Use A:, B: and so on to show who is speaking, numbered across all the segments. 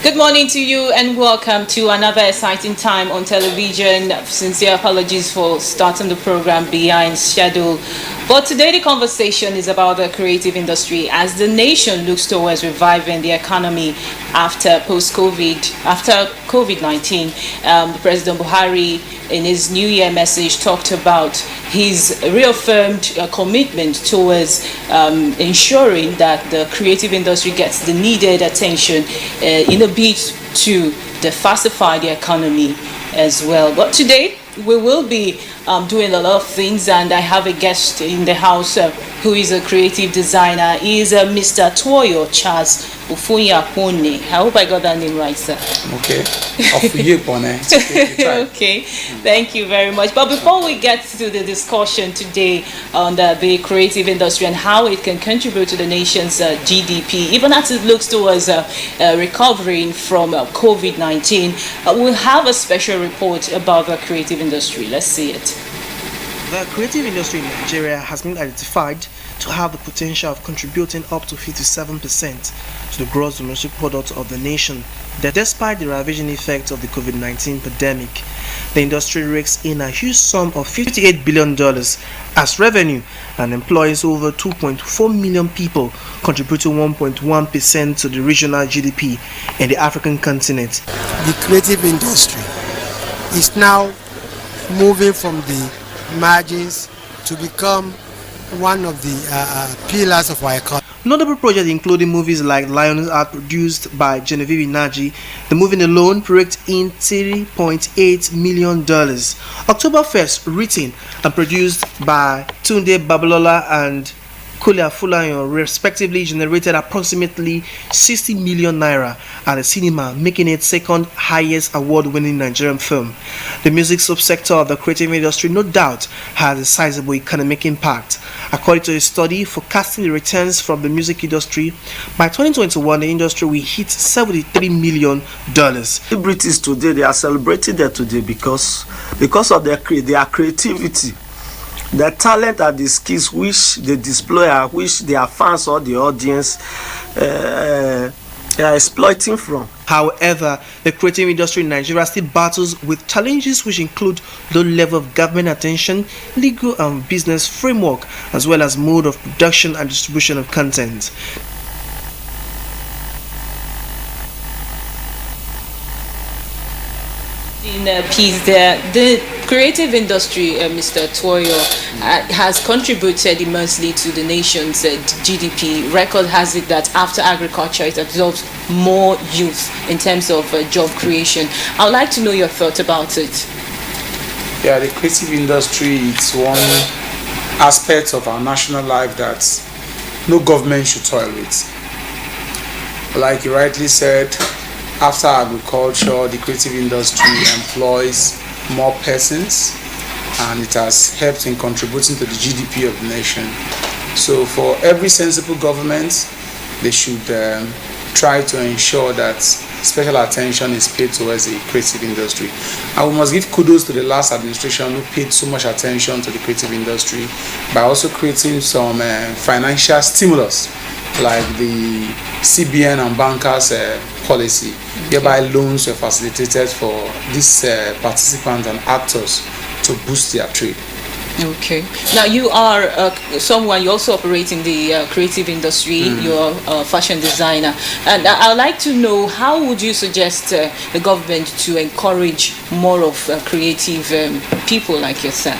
A: Good morning to you and welcome to another exciting time on television. Sincere apologies for starting the program behind schedule. But today the conversation is about the creative industry as the nation looks towards reviving the economy after COVID-19. President Buhari in his New Year message talked about his reaffirmed commitment towards ensuring that the creative industry gets the needed attention in a bid to diversify the economy as well. But today we will be doing a lot of things, and I have a guest in the house who is a creative designer. He is Mr. Toyo Charles Ufunyapone. I hope I got that name right, sir.
B: Okay.
A: Okay, thank you very much. But before we get to the discussion today on the creative industry and how it can contribute to the nation's GDP, even as it looks towards recovering from COVID-19, we'll have a special report about the creative industry. Let's see it.
C: The creative industry in Nigeria has been identified to have the potential of contributing up to 57% to the gross domestic product of the nation. That despite the ravaging effects of the COVID-19 pandemic, the industry rakes in a huge sum of $58 billion as revenue and employs over 2.4 million people, contributing 1.1% to the regional GDP in the African continent.
D: The creative industry is now moving from the margins to become one of the pillars of our economy.
C: Notable projects including movies like Lion's Art produced by Genevieve Inaji. The movie alone raked in $3.8 million. October 1st, written and produced by Tunde Babalola and Kulia Fulayon, respectively generated approximately 60 million naira at the cinema, making it second highest award-winning Nigerian film. The music subsector of the creative industry no doubt has a sizable economic impact. According to a study forecasting the returns from the music industry, by 2021 the industry will hit $73 million.
E: Celebrities today, they are celebrating that today because of their creativity. The talent and the skills which they display, which their fans or the audience are exploiting from.
C: However, the creative industry in Nigeria still battles with challenges which include low level of government attention, legal and business framework, as well as mode of production and distribution of content.
A: In a piece there, the creative industry, Mr. Toyo, has contributed immensely to the nation's GDP. Record has it that after agriculture, it absorbs more youth in terms of job creation. I would like to know your thoughts about it.
B: Yeah, the creative industry is one aspect of our national life that no government should toil with. Like you rightly said, after agriculture, the creative industry employs more persons, and it has helped in contributing to the GDP of the nation. So for every sensible government, they should try to ensure that special attention is paid towards the creative industry. And we must give kudos to the last administration who paid so much attention to the creative industry by also creating some financial stimulus, like the CBN and bankers policy, whereby loans were facilitated for these participants and actors to boost their trade.
A: Okay. Now you are you're also operating the creative industry. You're a fashion designer, and I'd like to know, how would you suggest the government to encourage more of creative people like yourself?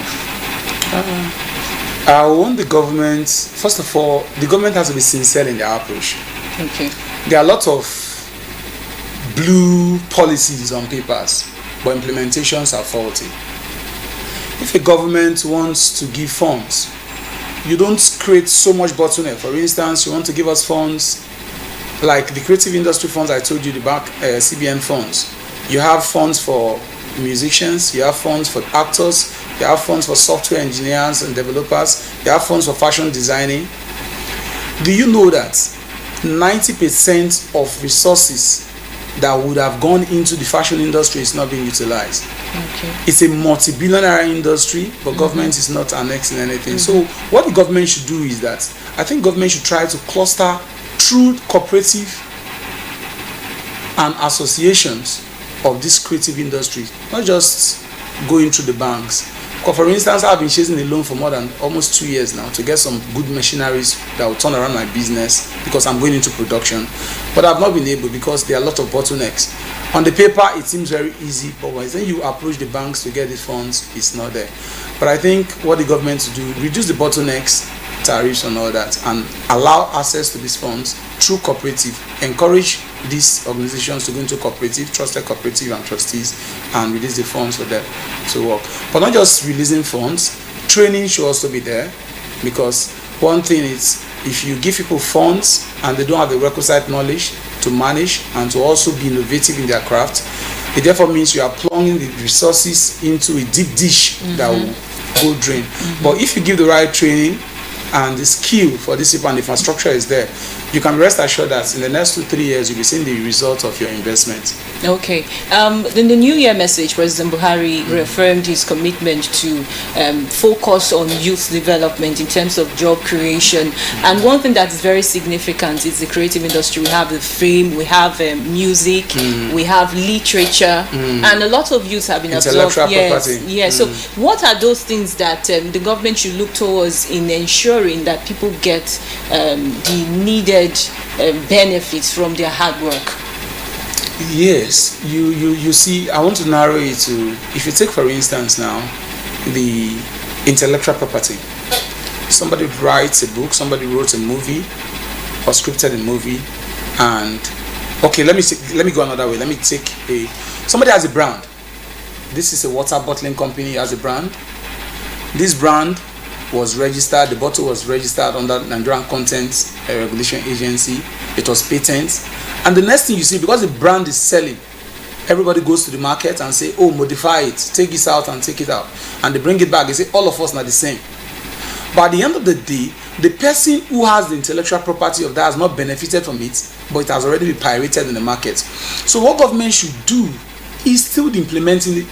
B: I want the government, first of all, the government has to be sincere in their approach.
A: Okay.
B: There are a lot of blue policies on papers, but implementations are faulty. If a government wants to give funds, you don't create so much bottleneck. For instance, you want to give us funds like the creative industry funds I told you, the back CBN funds. You have funds for musicians, you have funds for actors, you have funds for software engineers and developers, you have funds for fashion designing. Do you know that 90% of resources that would have gone into the fashion industry is not being utilized?
A: Okay.
B: It's a multi-billionaire industry, but government is not annexing anything. So what the government should do is that I think government should try to cluster through cooperative and associations of this creative industry, not just going through the banks. Because for instance, I've been chasing a loan for more than almost 2 years now to get some good machineries that will turn around my business, because I'm going into production. But I've not been able, because there are a lot of bottlenecks. On the paper, it seems very easy, but when you approach the banks to get the funds, it's not there. But I think what the government to do, reduce the bottlenecks, tariffs and all that, and allow access to these funds through cooperative. Encourage these organizations to go into cooperative, trusted cooperative and trustees, and release the funds for them to work. But not just releasing funds, training should also be there, because one thing is, if you give people funds and they don't have the requisite knowledge to manage and to also be innovative in their craft, it therefore means you are plunging the resources into a deep dish that will go drain. But if you give the right training and the skill for this people and the infrastructure is there, you can rest assured that in the next 2-3 years you'll be seeing the result of your investment.
A: Okay. In the New Year message, President Buhari reaffirmed his commitment to focus on youth development in terms of job creation. And one thing that's very significant is the creative industry. We have the film, we have music, we have literature, and a lot of youth have been absorbed. Yes. So what are those things that the government should look towards in ensuring that people get the needed benefits from their hard work?
B: Yes, you see, I want to narrow it to, if you take for instance now the intellectual property. Somebody writes a book, somebody wrote a movie or scripted a movie, and okay, let me go another way. Let me take somebody has a brand. This is a water bottling company, has a brand. This brand was registered, the bottle was registered under Nigerian Content Regulation Agency. It was patent. And the next thing you see, because the brand is selling, everybody goes to the market and say, oh, modify it, take this out and take it out. And they bring it back, they say, all of us are the same. But at the end of the day, the person who has the intellectual property of that has not benefited from it, but it has already been pirated in the market. So what government should do is still the implementing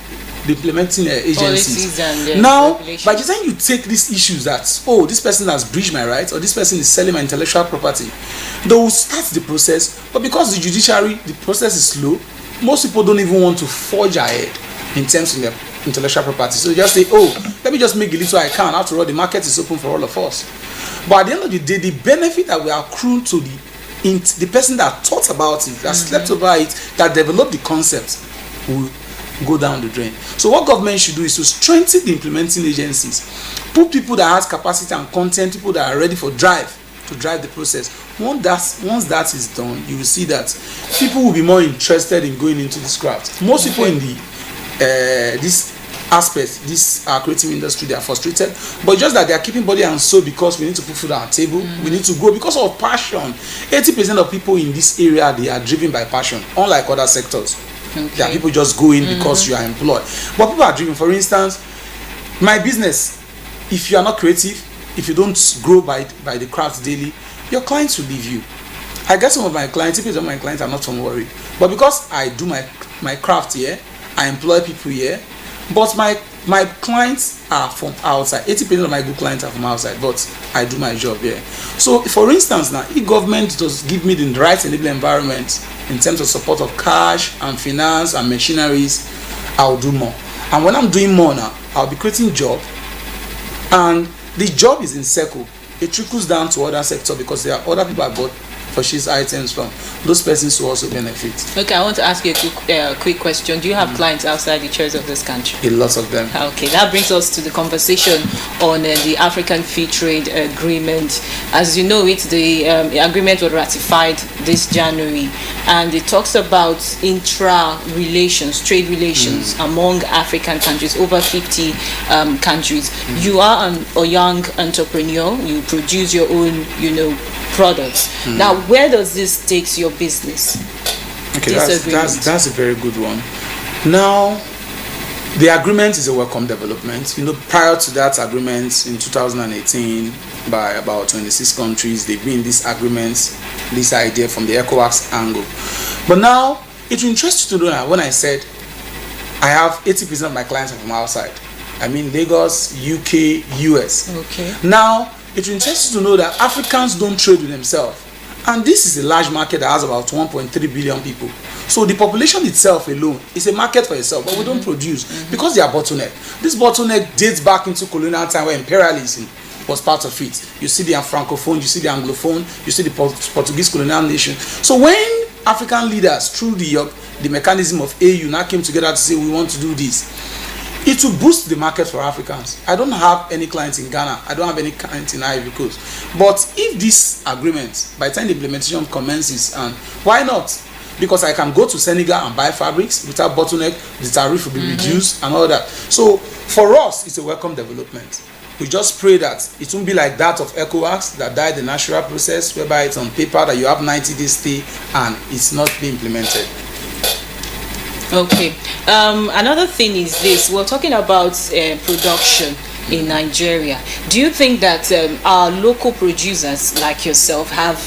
B: agencies. Now, by the time you take these issues that, oh, this person has breached my rights, or this person is selling my intellectual property, they will start the process. But because the judiciary, the process is slow, most people don't even want to forge ahead in terms of their intellectual property. So they just say, oh, let me just make the little I can. After all, the market is open for all of us. But at the end of the day, the benefit that we accrue to the person that thought about it, that slept over it, that developed the concept, will go down the drain. So what government should do is to strengthen the implementing agencies, put people that has capacity and content, people that are ready for to drive the process. Once that is done, you will see that people will be more interested in going into this craft. Most people in the this aspect, this creative industry, they are frustrated, but just that they are keeping body and soul, because we need to put food on our table, we need to grow because of passion. 80% of people in this area, they are driven by passion, unlike other sectors. Okay. There are people just go in because you are employed. But people are driven. For instance, my business, if you are not creative, if you don't grow by the craft daily, your clients will leave you. I get some of my clients, if my clients are not from Warri, but because I do my craft here, I employ people here, but my clients are from outside. 80% of my good clients are from outside, but I do my job here. So for instance now, if government does give me the right enabling environment in terms of support of cash and finance and machineries, I'll do more. And when I'm doing more now, I'll be creating job, and the job is in circle. It trickles down to other sectors, because there are other people I bought purchase items from. Those persons will also benefit. Okay,
A: I want to ask you a quick question. Do you have clients outside the chairs of this country?
B: A lot of them.
A: Okay, that brings us to the conversation on the African Free Trade Agreement. As you know, the agreement was ratified this January, and it talks about intra-relations, trade relations among African countries, over 50 countries. You are a young entrepreneur. You produce your own, products. Now, where does this take your business?
B: Okay, that's a very good one. Now, the agreement is a welcome development. Prior to that agreement in 2018, by about 26 countries, they've been this agreement, this idea from the ECOWAS angle. But now, it will interest you to know that when I said I have 80% of my clients are from outside, I mean Lagos, UK, US.
A: Okay.
B: Now, it will interest you to know that Africans don't trade with themselves. And this is a large market that has about 1.3 billion people. So the population itself alone is a market for itself, but we don't produce because they are bottleneck. This bottleneck dates back into colonial time where imperialism was part of it. You see the Francophone, you see the Anglophone, you see the Portuguese colonial nation. So when African leaders, through the mechanism of AU, now came together to say we want to do this, it will boost the market for Africans. I don't have any clients in Ghana. I don't have any clients in Ivory Coast. But if this agreement, by the time the implementation commences, and why not? Because I can go to Senegal and buy fabrics without bottleneck, the tariff will be reduced and all that. So for us, it's a welcome development. We just pray that it won't be like that of ECOWAS that died the natural process, whereby it's on paper that you have 90 days stay and it's not being implemented.
A: Okay. Another thing is this. We're talking about production in Nigeria. Do you think that our local producers like yourself have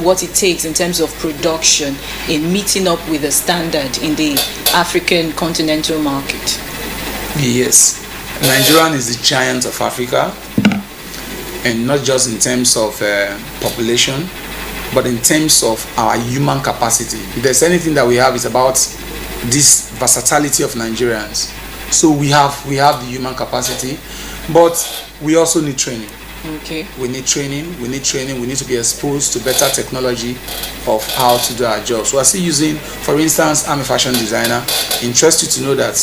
A: what it takes in terms of production in meeting up with the standard in the African continental market?
B: Yes. Nigerian is the giant of Africa, and not just in terms of population, but in terms of our human capacity. If there's anything that we have, it's about this versatility of Nigerians. So we have the human capacity, but we also need training.
A: Okay.
B: We need training. We need to be exposed to better technology of how to do our jobs. So I see using, for instance, I'm a fashion designer. Interested to know that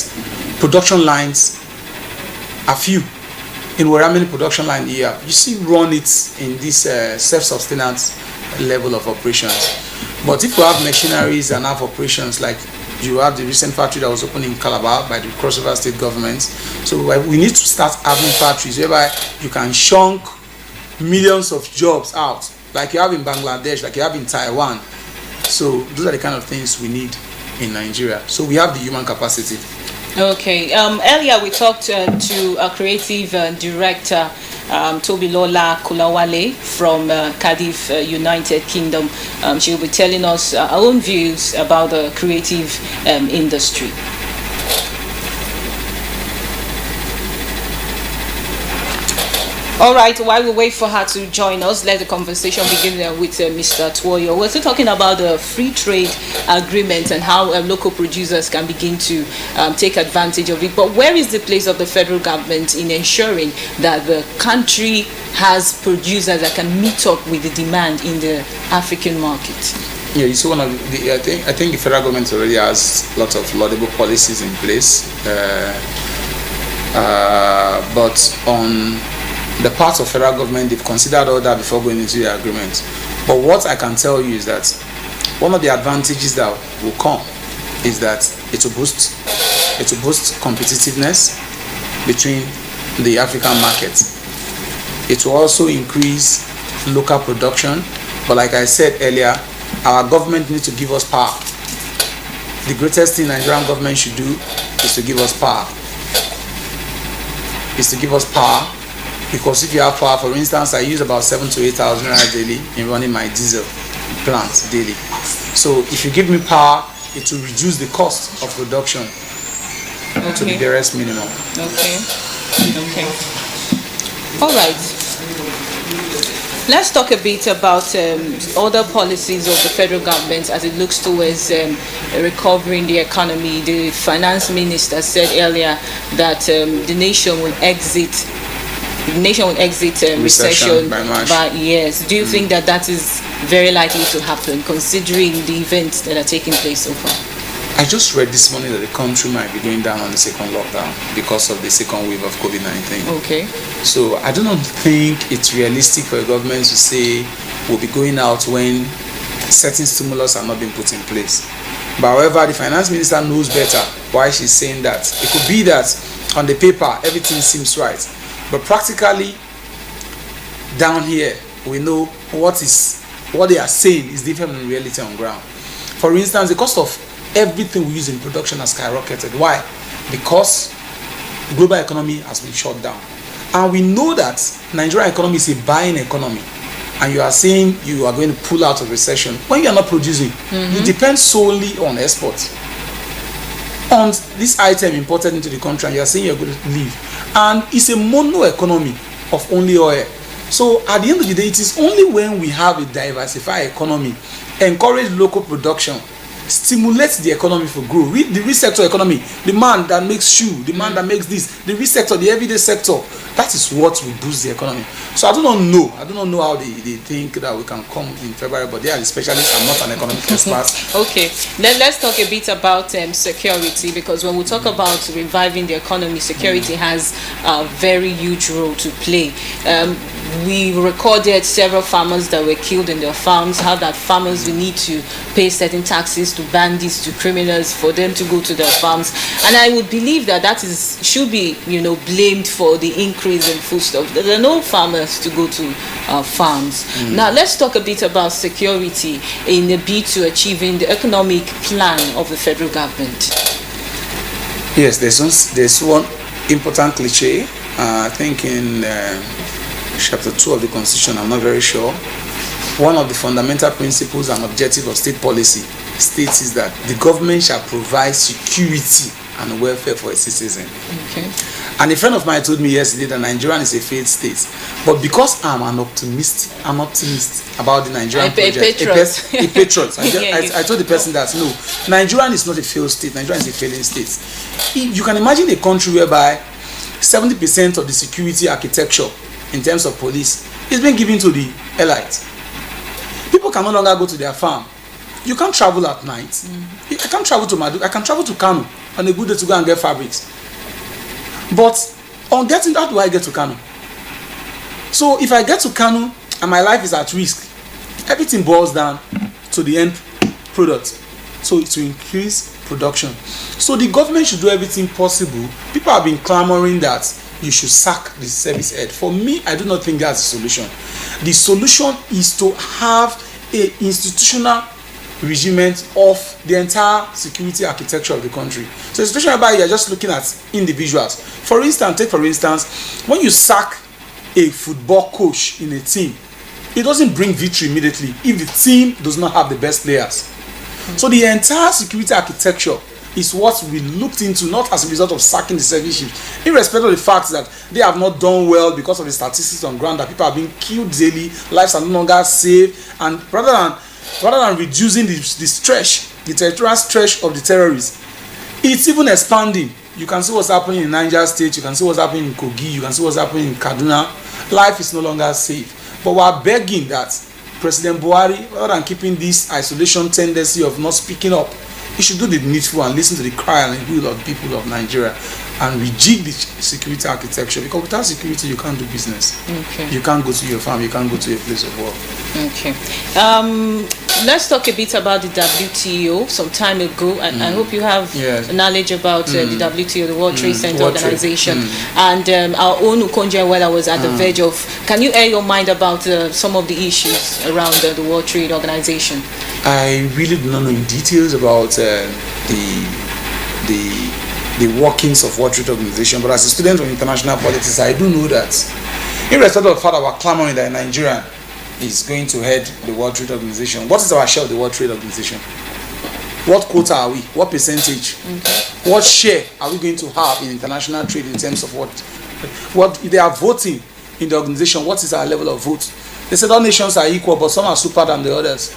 B: production lines are few. In how many production line here, you see run it in this self-sustenance level of operations. But if you have machineries and have operations like you have the recent factory that was opened in Calabar by the Cross River State government. So we need to start having factories whereby you can chunk millions of jobs out, like you have in Bangladesh, like you have in Taiwan. So those are the kind of things we need in Nigeria. So we have the human capacity.
A: Okay. Earlier we talked to a creative director, Tobilola Kulawale from Cardiff, United Kingdom. She will be telling us her own views about the creative industry. All right, while we wait for her to join us, let the conversation begin with Mr. Tuoyo. We're still talking about the free trade agreement and how local producers can begin to take advantage of it. But where is the place of the federal government in ensuring that the country has producers that can meet up with the demand in the African market?
B: Yeah, it's one of the. I think the federal government already has a lot of laudable policies in place, but on the part of federal government, they've considered all that before going into the agreement. But what I can tell you is that one of the advantages that will come is that it will boost competitiveness between the African markets. It will also increase local production. But like I said earlier, our government needs to give us power. The greatest thing Nigerian government should do is to give us power. Because if you have power, for instance, I use about 7,000 to 8,000 naira daily in running my diesel plant daily. So if you give me power, it will reduce the cost of production to the barest minimum.
A: Okay. All right. Let's talk a bit about other policies of the federal government as it looks towards recovering the economy. The finance minister said earlier that the nation will exit recession
B: by March.
A: Yes. Do you think that is very likely to happen, considering the events that are taking place so far?
B: I just read this morning that the country might be going down on the second lockdown because of the second wave of COVID-19.
A: Okay.
B: So I do not think it's realistic for a government to say we'll be going out when certain stimulus are not being put in place. But however, the finance minister knows better why she's saying that. It could be that on the paper everything seems right, but practically down here we know what they are saying is different from reality on ground. For instance, the cost of everything we use in production has skyrocketed. Why? Because the global economy has been shut down. And we know that Nigerian economy is a buying economy. And you are saying you are going to pull out of recession when you are not producing. It depends solely on exports. On this item imported into the country, and you are saying you are going to leave. And it's a mono economy of only oil. So at the end of the day, it is only when we have a diversified economy, encourage local production, stimulate the economy for growth. The real sector economy, the man that makes shoe, the man that makes this, the real sector, the everyday sector, that is what will boost the economy. So I do not know how they think that we can come in February, but they are the specialists. I'm not an economic expert.
A: Okay, then let's talk a bit about security, because when we talk about reviving the economy, security has a very huge role to play. We recorded several farmers that were killed in their farms, how that farmers will need to pay certain taxes to bandits, to criminals, for them to go to their farms. And I would believe that should be, blamed for the increase in foodstuff. There are no farmers to go to farms. Now let's talk a bit about security in the bid to achieving the economic plan of the federal government.
B: Yes, there's one important cliche. I think in chapter 2 of the Constitution, I'm not very sure. One of the fundamental principles and objectives of state policy states is that the government shall provide security and welfare for a citizen.
A: Okay.
B: And a friend of mine told me yesterday that Nigeria is a failed state. But because I'm an optimist about the Nigerian project. A patriot. I told the person that no, Nigeria is not a failed state. Nigeria is a failing state. You can imagine a country whereby 70% of the security architecture in terms of police is being given to the elites. People can no longer go to their farm. You can't travel at night. I can't travel to Maiduguri. I can travel to Kano on a good day to go and get fabrics. But on getting, how do I get to Kano? So if I get to Kano and my life is at risk, everything boils down to the end product. So it's to increase production. So the government should do everything possible. People have been clamoring that you should sack the service head. For me, I do not think that's the solution. The solution is to have an institutional regiment of the entire security architecture of the country. So the situation whereby you're just looking at individuals. For instance, when you sack a football coach in a team, it doesn't bring victory immediately if the team does not have the best players. So the entire security architecture is what we looked into, not as a result of sacking the service chiefs, irrespective of the fact that they have not done well because of the statistics on ground that people are being killed daily, lives are no longer safe, and rather than reducing the stretch, the territorial stretch of the terrorists, it's even expanding. You can see what's happening in Niger State, you can see what's happening in Kogi, you can see what's happening in Kaduna. Life is no longer safe. But we are begging that President Buhari, rather than keeping this isolation tendency of not speaking up, he should do the needful and listen to the cry and the will of the people of Nigeria and rejig the security architecture, because without security you can't do business. Okay. You can't go to your farm, you can't go to your place of work.
A: Okay. Let's talk a bit about the WTO. Some time ago, I hope you have knowledge about the WTO, the World Trade Center Organization, and our own Ukonjo-Iweala was at the verge of. Can you air your mind about some of the issues around the World Trade Organization?
B: I really do not know in details about the workings of World Trade Organization, but as a student of international politics, I do know that, irrespective of the fact that we're clamoring that Nigeria is going to head the World Trade Organization, what is our share of the World Trade Organization? What quota are we? What percentage? Okay. What share are we going to have in international trade in terms of what if they are voting in the organization? What is our level of vote? They said all nations are equal, but some are super than the others.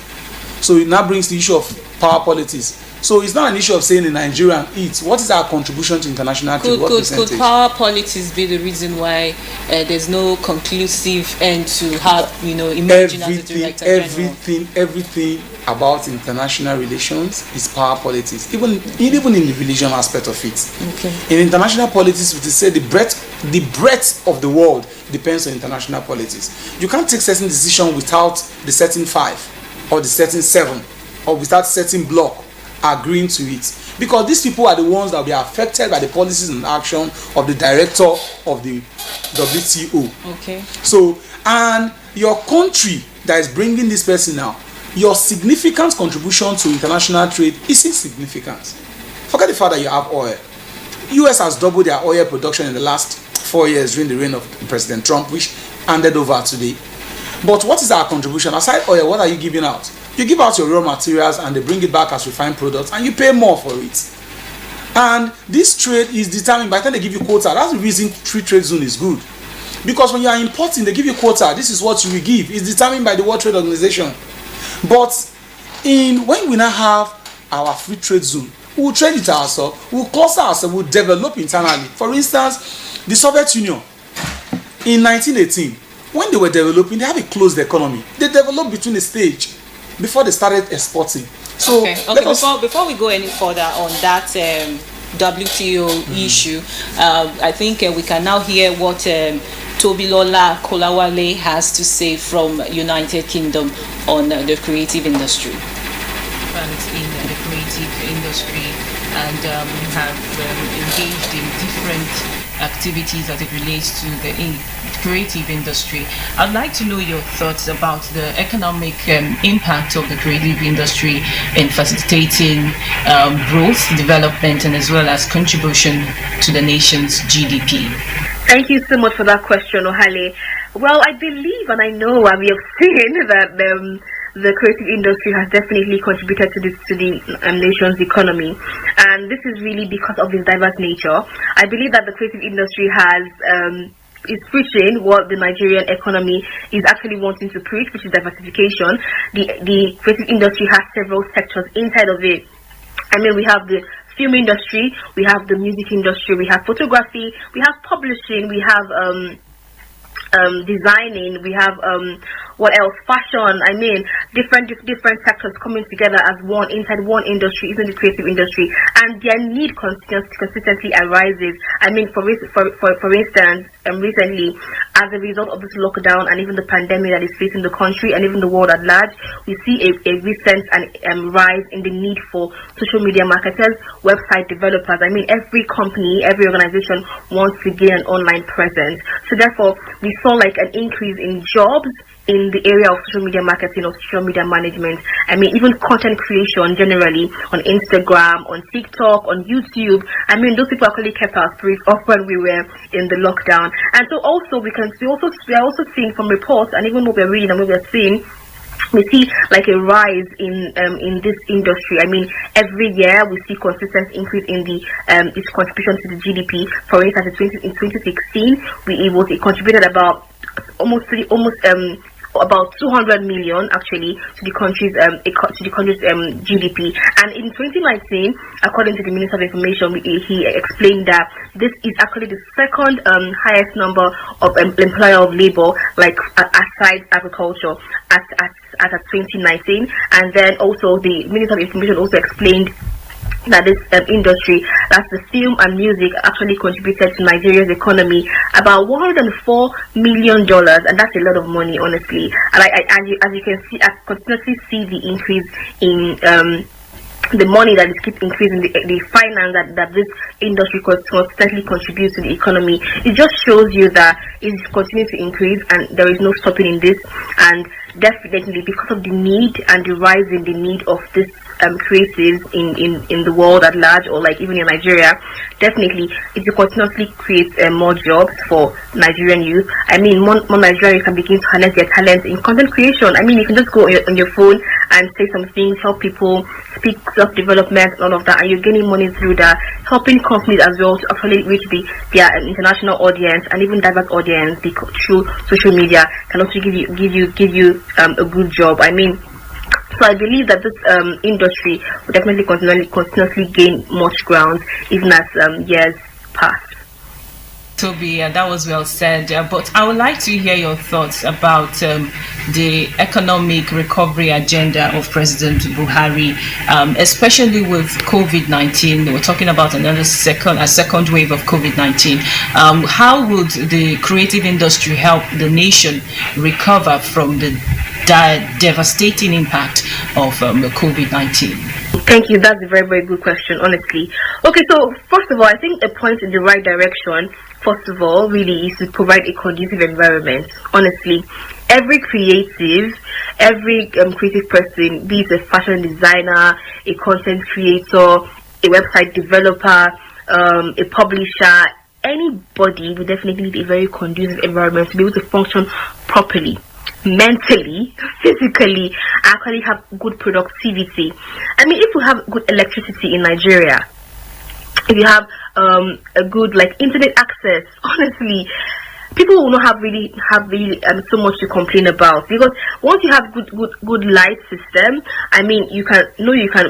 B: So it now brings the issue of power politics. So it's not an issue of saying in Nigeria, what is our contribution to international trade?
A: Could power politics be the reason why there's no conclusive end to have, emerging as a director general?
B: Everything about international relations is power politics, even in the religion aspect of it. Okay. In international politics, we say the breadth of the world depends on international politics. You can't take certain decision without the certain 5 or the certain 7 or without certain block agreeing to it, because these people are the ones that will be affected by the policies and action of the director of the WTO. Okay. So, and your country that is bringing this person now, your significant contribution to international trade is insignificant. Forget the fact that you have oil. US has doubled their oil production in the last 4 years during the reign of President Trump, which handed over today. But what is our contribution? Aside oil, what are you giving out? You give out your raw materials and they bring it back as refined products and you pay more for it. And this trade is determined by the time they give you quota. That's the reason free trade zone is good. Because when you are importing, they give you quota. This is what you will give. It's determined by the World Trade Organization. But when we now have our free trade zone, we'll trade it ourselves, we'll cluster ourselves, we'll develop internally. For instance, the Soviet Union in 1918, when they were developing, they have a closed economy. They developed between a stage before they started exporting. So
A: before we go any further on that WTO issue, I think we can now hear what Tobilola Kolawale has to say from United Kingdom on the creative industry.
F: In the creative industry, and we have engaged in different activities as it relates to the creative industry. I'd like to know your thoughts about the economic impact of the creative industry in facilitating growth, development, and as well as contribution to the nation's GDP.
G: Thank you so much for that question, Ohale. Well, I believe and I know and we have seen that the creative industry has definitely contributed to the nation's economy, and this is really because of its diverse nature. I believe that the creative industry is preaching what the Nigerian economy is actually wanting to preach, which is diversification. The creative industry has several sectors inside of it. I mean, we have the film industry, we have the music industry, we have photography, we have publishing, we have designing, we have what else, fashion. I mean, different sectors coming together as one inside one industry, isn't the creative industry, and their need consistently arises. I mean, for instance, recently, as a result of this lockdown and even the pandemic that is facing the country and even the world at large, we see a recent rise in the need for social media marketers, website developers. I mean, every company, every organization wants to gain an online presence. So therefore, we saw like an increase in jobs in the area of social media marketing or social media management. I mean, even content creation generally on Instagram, on TikTok, on YouTube. I mean, those people actually kept our spirits up when we were in the lockdown. And so also we are also seeing from reports, and even what we're reading and what we're seeing, we see like a rise in this industry. I mean, every year we see consistent increase in the its contribution to the GDP. For instance, in 2016, it contributed about about 200 million actually to the country's GDP. And in 2019, according to the Minister of Information, he explained that this is actually the second highest number of employer of labor, like aside agriculture, as at 2019. And then also the Minister of Information also explained that this industry, that's the film and music, actually contributed to Nigeria's economy about $104 million, and that's a lot of money, honestly. And as you can see, I continuously see the increase in the money that is keep increasing, the finance that this industry constantly contributes to the economy. It just shows you that it's continuing to increase and there is no stopping in this. And definitely because of the need and the rise in the need of this creatives in the world at large, or like even in Nigeria, definitely it will continuously create more jobs for Nigerian youth. I mean, more Nigerians can begin to harness their talents in content creation. I mean, you can just go on your phone and say some things, help people, speak self-development and all of that, and you're gaining money through that, helping companies as well to actually reach their international audience and even diverse audience through social media can also give you a good job. I mean, so I believe that this industry will definitely continuously gain much ground even as years pass.
F: Toby, that was well said, but I would like to hear your thoughts about the economic recovery agenda of President Buhari, especially with COVID-19. We're talking about a second wave of COVID-19. How would the creative industry help the nation recover from the devastating impact of the COVID-19?
G: Thank you. That's a very, very good question, honestly. Okay, so first of all, I think a point in the right direction, first of all, really is to provide a conducive environment. Honestly, every creative person, be it a fashion designer, a content creator, a website developer, a publisher, anybody will definitely need a very conducive environment to be able to function properly, mentally, physically, actually have good productivity. I mean, if we have good electricity in Nigeria, if you have a good internet access, honestly, people will not have really so much to complain about, because once you have good light system, I mean, you can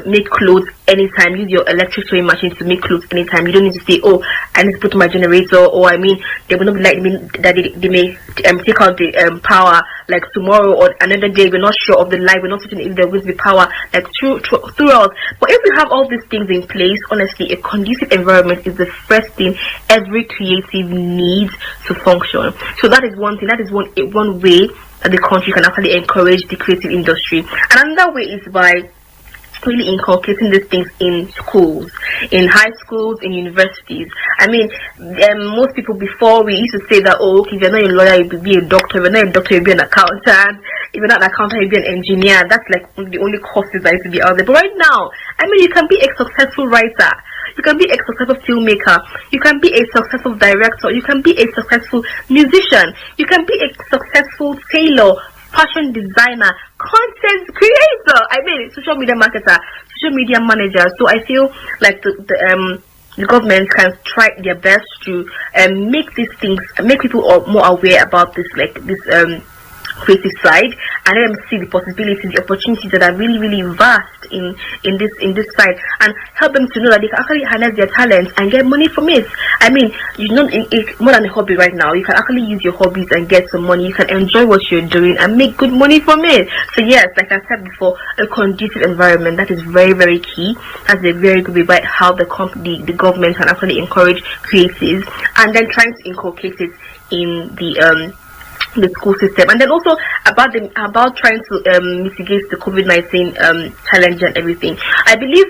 G: make clothes anytime. Use your electric sewing machine to make clothes anytime. You don't need to say, oh, I need to put my generator, or I mean, they will not be like that they may take out the power like tomorrow or another day. We're not sure of the light. We're not certain if there will be power like throughout. But if you have all these things in place, honestly, a conducive environment is the first thing every creative needs to function. So that is one thing. That is one way that the country can actually encourage the creative industry. And another way is by really inculcating these things in schools, in high schools, in universities. I mean, most people before, we used to say that, oh, okay, if you're not a lawyer, you'll be a doctor. If you're not a doctor, you'll be an accountant. If you're not an accountant, you'll be an engineer. That's like the only courses that used to be out there. But right now, I mean, you can be a successful writer. You can be a successful filmmaker. You can be a successful director. You can be a successful musician. You can be a successful tailor, fashion designer, content creator, I mean, social media marketer, social media manager. So I feel like the government can try their best to make these things, make people more aware about this, like this creative side, and let them see the possibilities, the opportunities that are really, really vast in this side, and help them to know that they can actually harness their talents and get money from it. I mean, you know, it's more than a hobby right now. You can actually use your hobbies and get some money. You can enjoy what you're doing and make good money from it. So yes, like I said before, a conducive environment, that is very, very key. That's a very good way by how the government can actually encourage creatives, and then trying to inculcate it in the school system. And then also about trying to mitigate the COVID-19 challenge and everything. I believe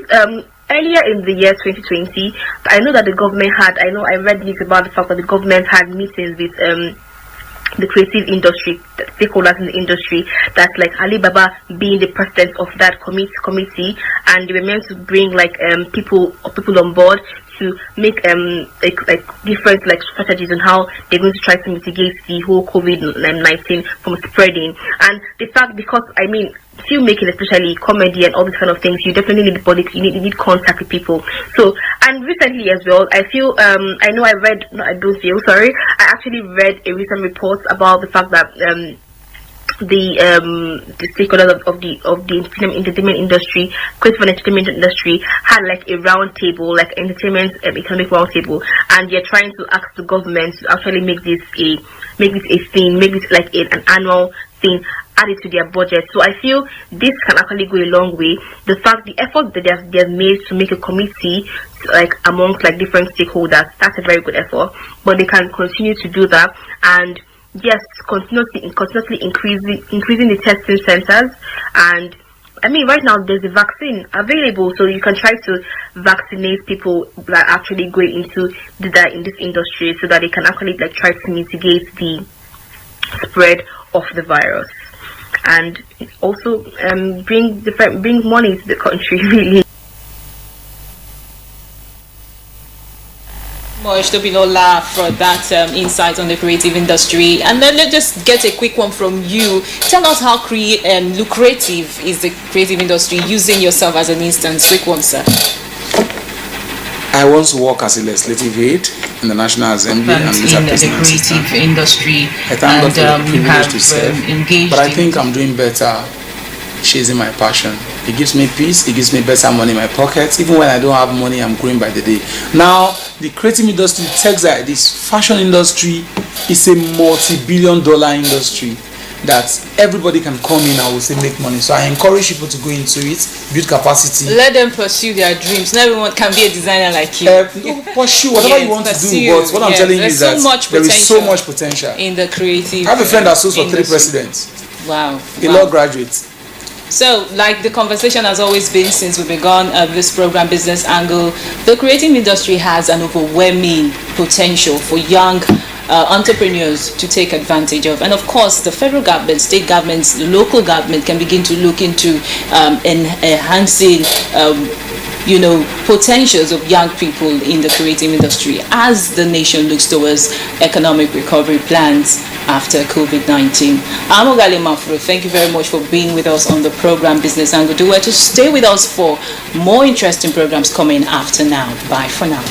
G: earlier in the year 2020, I know that the government had, I read news about the fact that the government had meetings with the creative industry, the stakeholders in the industry, that's like Alibaba being the president of that committee, and they were meant to bring like people on board to make like different like strategies on how they're going to try to mitigate the whole COVID-19 from spreading. And the fact, because I mean, filmmaking, especially comedy and all these kind of things, you definitely need body, you need contact with people. So, and recently as well, I feel I actually read a recent report about the fact that the stakeholders of the film entertainment industry, creative and entertainment industry, had like a round table, like entertainment economic round table, and they're trying to ask the government to actually make this a thing, make this like an annual thing, add it to their budget. So I feel this can actually go a long way. The effort that they have made to make a committee like amongst like different stakeholders, that's a very good effort. But they can continue to do that, and yes, continuously increasing the testing centers. And I mean, right now there's a vaccine available, so you can try to vaccinate people that actually go into in this industry, so that they can actually like try to mitigate the spread of the virus, and also bring money to the country, really.
A: Much Tobilola for that insight on the creative industry. And then let's just get a quick one from you. Tell us how lucrative is the creative industry, using yourself as an instance. Quick one, sir.
B: I once worked as a legislative aide in the National Assembly and later President Assistant.
F: Creative industry.
B: I thank God for the privilege to serve, but I think I'm doing better chasing my passion. It gives me peace, it gives me better money in my pocket. Even when I don't have money, I'm growing by the day. Now, the creative industry takes like this. Fashion industry is a multi-billion-dollar industry that everybody can come in and will say make money. So I encourage people to go into it, build capacity.
A: Let them pursue their dreams. Not everyone can be a designer like you.
B: Pursue whatever you want to do, but what I'm telling you is that there is so much potential
A: in the creative.
B: I have a friend that sold for 3 presidents.
A: Wow.
B: A law graduate.
A: So, like the conversation has always been since we began this program, Business Angle, the creative industry has an overwhelming potential for young entrepreneurs to take advantage of. And of course, the federal government, state governments, the local government can begin to look into enhancing potentials of young people in the creative industry as the nation looks towards economic recovery plans after COVID-19. I'm Ogali Mafro. Thank you very much for being with us on the program Business Angle. Do well to stay with us for more interesting programs coming after now. Bye for now.